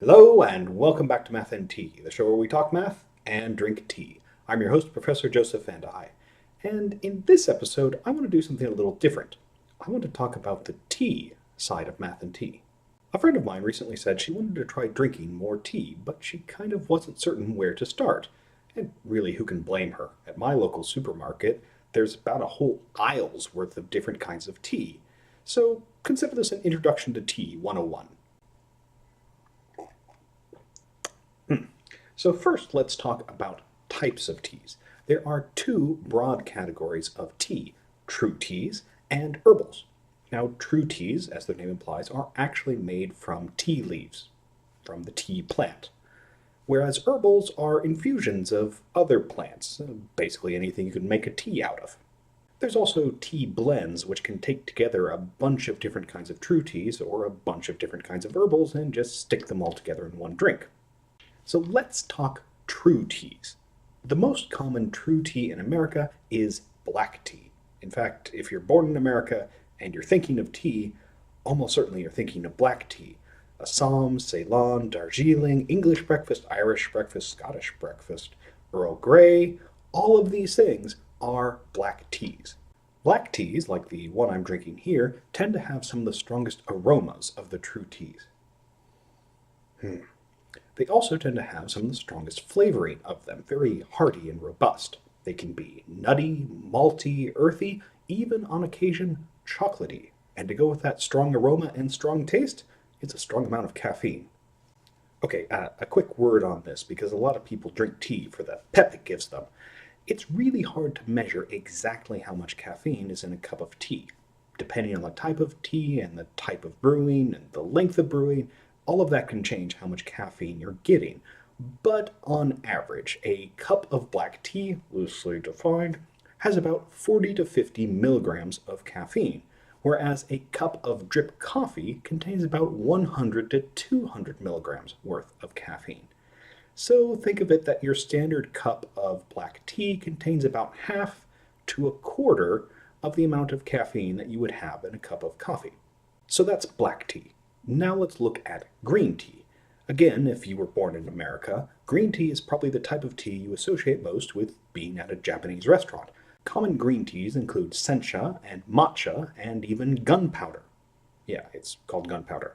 Hello and welcome back to Math and Tea, the show where we talk math and drink tea. I'm your host, Professor Joseph Van Dyke, and in this episode, I want to do something a little different. I want to talk about the tea side of math and tea. A friend of mine recently said she wanted to try drinking more tea, but she kind of wasn't certain where to start. And really, who can blame her? At my local supermarket, there's about a whole aisle's worth of different kinds of tea. So consider this an introduction to tea 101. So first, let's talk about types of teas. There are two broad categories of tea, true teas and herbals. Now, true teas, as their name implies, are actually made from tea leaves, from the tea plant, whereas herbals are infusions of other plants, basically anything you can make a tea out of. There's also tea blends, which can take together a bunch of different kinds of true teas or a bunch of different kinds of herbals and just stick them all together in one drink. So let's talk true teas. The most common true tea in America is black tea. In fact, if you're born in America and you're thinking of tea, almost certainly you're thinking of black tea. Assam, Ceylon, Darjeeling, English breakfast, Irish breakfast, Scottish breakfast, Earl Grey, all of these things are black teas. Black teas, like the one I'm drinking here, tend to have some of the strongest aromas of the true teas. They also tend to have some of the strongest flavoring of them, very hearty and robust. They can be nutty, malty, earthy, even on occasion chocolatey. And to go with that strong aroma and strong taste, it's a strong amount of caffeine. Okay, a quick word on this, because a lot of people drink tea for the pep it gives them. It's really hard to measure exactly how much caffeine is in a cup of tea. Depending on the type of tea and the type of brewing and the length of brewing, all of that can change how much caffeine you're getting. But on average, a cup of black tea, loosely defined, has about 40 to 50 milligrams of caffeine, whereas a cup of drip coffee contains about 100 to 200 milligrams worth of caffeine. So think of it that your standard cup of black tea contains about half to a quarter of the amount of caffeine that you would have in a cup of coffee. So that's black tea. Now let's look at green tea. Again, if you were born in America, green tea is probably the type of tea you associate most with being at a Japanese restaurant. Common green teas include sencha and matcha and even gunpowder. Yeah, it's called gunpowder.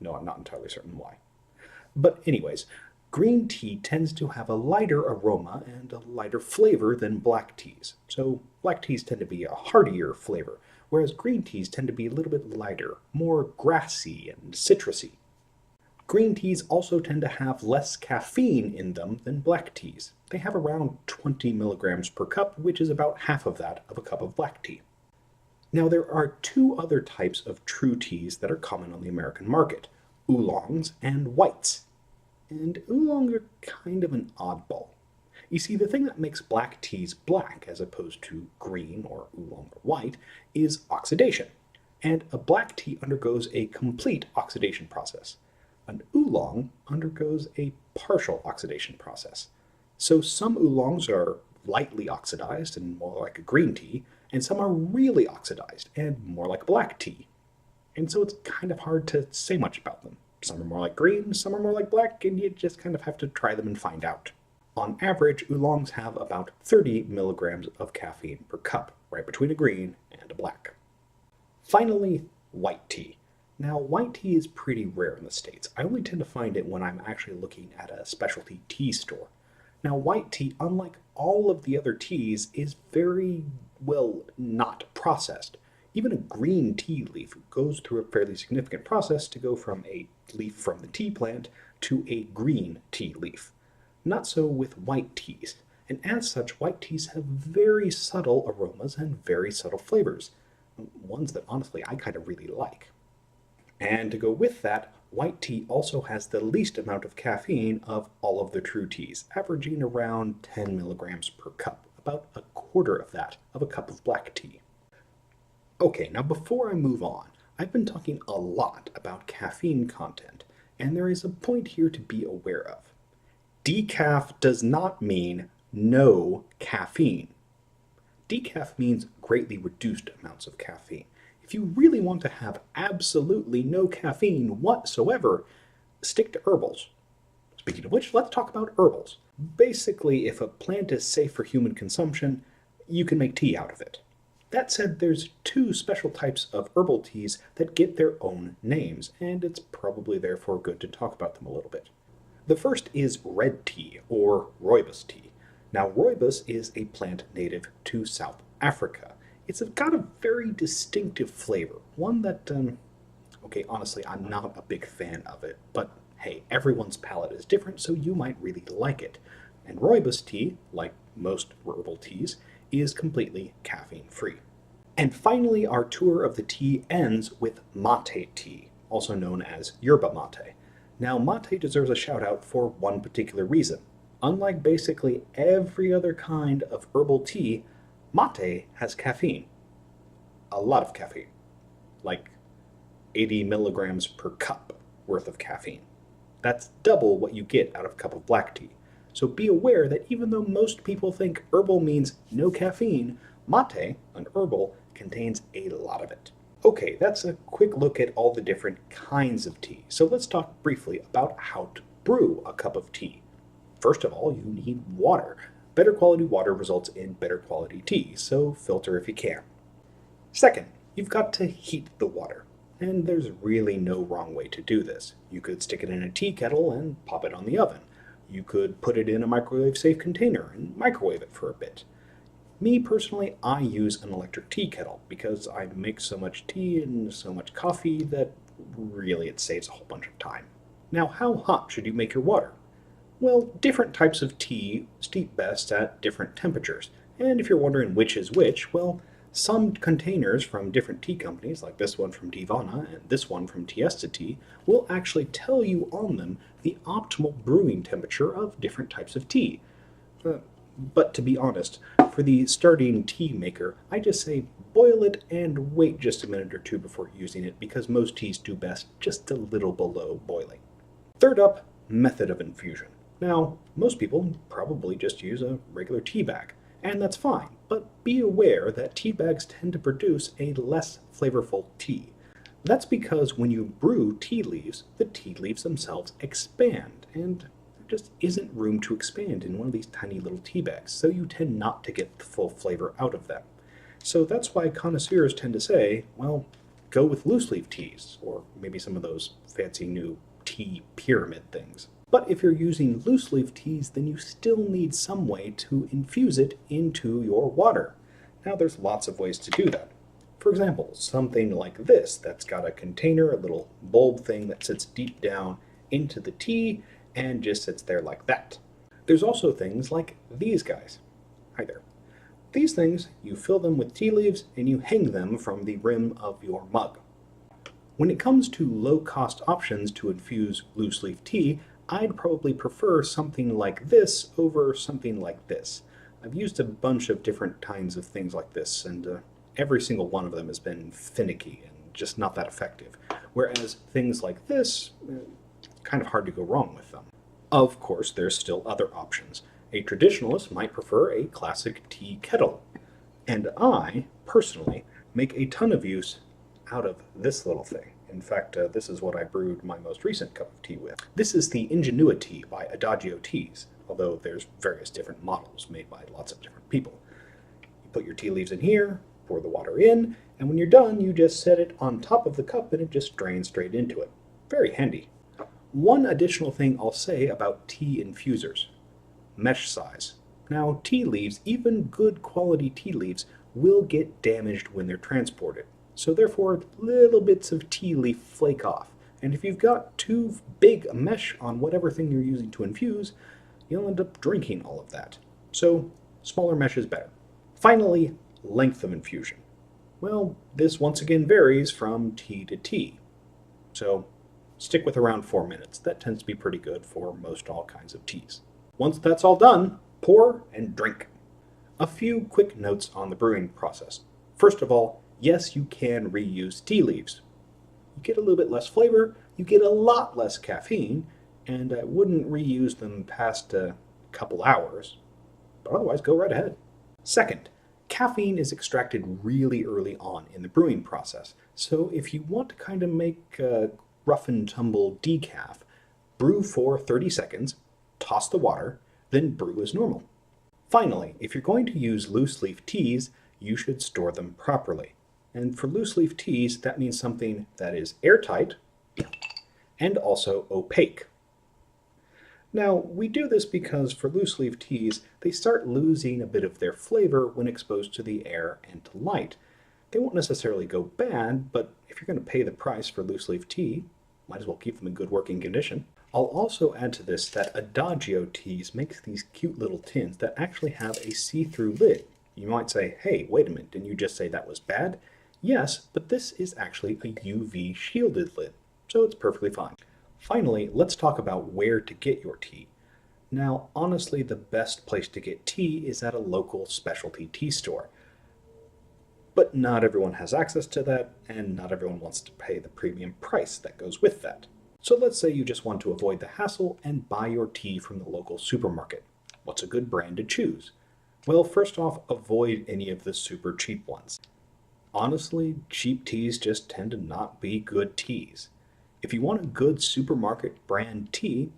No, I'm not entirely certain why. But anyways, green tea tends to have a lighter aroma and a lighter flavor than black teas. So black teas tend to be a heartier flavor, whereas green teas tend to be a little bit lighter, more grassy and citrusy. Green teas also tend to have less caffeine in them than black teas. They have around 20 milligrams per cup, which is about half of that of a cup of black tea. Now there are two other types of true teas that are common on the American market, oolongs and whites. And oolongs are kind of an oddball. You see, the thing that makes black teas black as opposed to green or oolong or white is oxidation. And a black tea undergoes a complete oxidation process. An oolong undergoes a partial oxidation process. So some oolongs are lightly oxidized and more like a green tea, and some are really oxidized and more like black tea. And so it's kind of hard to say much about them. Some are more like green, some are more like black, and you just kind of have to try them and find out. On average, oolongs have about 30 milligrams of caffeine per cup, right between a green and a black. Finally, white tea. Now, white tea is pretty rare in the States. I only tend to find it when I'm actually looking at a specialty tea store. Now, white tea, unlike all of the other teas, is very, well, not processed. Even a green tea leaf goes through a fairly significant process to go from a leaf from the tea plant to a green tea leaf. Not so with white teas, and as such, white teas have very subtle aromas and very subtle flavors, ones that honestly I kind of really like. And to go with that, white tea also has the least amount of caffeine of all of the true teas, averaging around 10 milligrams per cup, about a quarter of that of a cup of black tea. Okay, now before I move on, I've been talking a lot about caffeine content, and there is a point here to be aware of. Decaf does not mean no caffeine. Decaf means greatly reduced amounts of caffeine. If you really want to have absolutely no caffeine whatsoever, stick to herbals. Speaking of which, let's talk about herbals. Basically, if a plant is safe for human consumption, you can make tea out of it. That said, there's two special types of herbal teas that get their own names, and it's probably therefore good to talk about them a little bit. The first is red tea, or rooibos tea. Now, rooibos is a plant native to South Africa. It's got a very distinctive flavor, one that, okay, honestly, I'm not a big fan of it, but hey, everyone's palate is different, so you might really like it. And rooibos tea, like most herbal teas, is completely caffeine-free. And finally, our tour of the tea ends with mate tea, also known as yerba mate. Now, mate deserves a shout out for one particular reason. Unlike basically every other kind of herbal tea, mate has caffeine. A lot of caffeine. Like 80 milligrams per cup worth of caffeine. That's double what you get out of a cup of black tea. So be aware that even though most people think herbal means no caffeine, mate, an herbal, contains a lot of it. Okay, that's a quick look at all the different kinds of tea. So let's talk briefly about how to brew a cup of tea. First of all, you need water. Better quality water results in better quality tea, so filter if you can. Second, you've got to heat the water. And there's really no wrong way to do this. You could stick it in a tea kettle and pop it on the oven. You could put it in a microwave-safe container and microwave it for a bit. Me personally, I use an electric tea kettle because I make so much tea and so much coffee that really it saves a whole bunch of time. Now, how hot should you make your water? Well, different types of tea steep best at different temperatures. And if you're wondering which is which, well, some containers from different tea companies, like this one from Divana and this one from Tiesta Tea, will actually tell you on them the optimal brewing temperature of different types of tea. But to be honest, for the starting tea maker, I just say boil it and wait just a minute or two before using it because most teas do best just a little below boiling. Third up, method of infusion. Now, most people probably just use a regular tea bag. And that's fine, but be aware that tea bags tend to produce a less flavorful tea. That's because when you brew tea leaves, the tea leaves themselves expand, and there just isn't room to expand in one of these tiny little tea bags, so you tend not to get the full flavor out of them. So that's why connoisseurs tend to say, well, go with loose leaf teas, or maybe some of those fancy new tea pyramid things. But if you're using loose leaf teas, then you still need some way to infuse it into your water. Now there's lots of ways to do that. For example, something like this that's got a container, a little bulb thing that sits deep down into the tea and just sits there like that. There's also things like these guys. Hi there. These things, you fill them with tea leaves and you hang them from the rim of your mug. When it comes to low-cost options to infuse loose leaf tea, I'd probably prefer something like this over something like this. I've used a bunch of different kinds of things like this, and every single one of them has been finicky and just not that effective. Whereas things like this, kind of hard to go wrong with them. Of course, there's still other options. A traditionalist might prefer a classic tea kettle. And I, personally, make a ton of use out of this little thing. In fact, this is what I brewed my most recent cup of tea with. This is the Ingenuity by Adagio Teas, although there's various different models made by lots of different people. You put your tea leaves in here, pour the water in, and when you're done, you just set it on top of the cup and it just drains straight into it. Very handy. One additional thing I'll say about tea infusers. Mesh size. Now, tea leaves, even good quality tea leaves, will get damaged when they're transported. So therefore, little bits of tea leaf flake off. And if you've got too big a mesh on whatever thing you're using to infuse, you'll end up drinking all of that. So smaller mesh is better. Finally, length of infusion. Well, this once again varies from tea to tea. So stick with around 4 minutes. That tends to be pretty good for most all kinds of teas. Once that's all done, pour and drink. A few quick notes on the brewing process. First of all, yes, you can reuse tea leaves. You get a little bit less flavor, you get a lot less caffeine, and I wouldn't reuse them past a couple hours, but otherwise go right ahead. Second, caffeine is extracted really early on in the brewing process, so if you want to kind of make a rough and tumble decaf, Brew for 30 seconds, toss the water, then brew as normal. Finally, if you're going to use loose leaf teas, you should store them properly. And for loose leaf teas, that means something that is airtight and also opaque. Now, we do this because for loose leaf teas, they start losing a bit of their flavor when exposed to the air and to light. They won't necessarily go bad, but if you're going to pay the price for loose leaf tea, might as well keep them in good working condition. I'll also add to this that Adagio teas makes these cute little tins that actually have a see-through lid. You might say, hey, wait a minute, didn't you just say that was bad? Yes, but this is actually a UV shielded lid, so it's perfectly fine. Finally, let's talk about where to get your tea. Now, honestly, the best place to get tea is at a local specialty tea store. But not everyone has access to that, and not everyone wants to pay the premium price that goes with that. So let's say you just want to avoid the hassle and buy your tea from the local supermarket. What's a good brand to choose? Well, first off, avoid any of the super cheap ones. Honestly, cheap teas just tend to not be good teas. If you want a good supermarket brand tea,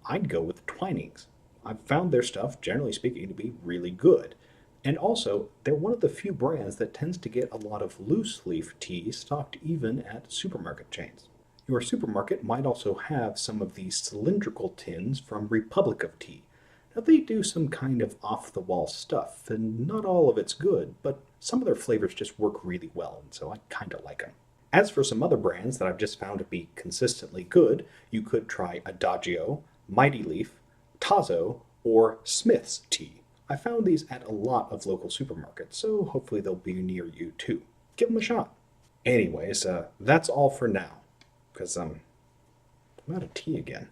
I'd go with Twinings. I've found their stuff, generally speaking, to be really good. And also, they're one of the few brands that tends to get a lot of loose leaf tea stocked even at supermarket chains. Your supermarket might also have some of these cylindrical tins from Republic of Tea. Now, they do some kind of off-the-wall stuff, and not all of it's good, but some of their flavors just work really well, and so I kind of like them. As for some other brands that I've just found to be consistently good, you could try Adagio, Mighty Leaf, Tazo, or Smith's Tea. I found these at a lot of local supermarkets, so hopefully they'll be near you too. Give them a shot. Anyways, that's all for now, because I'm out of tea again.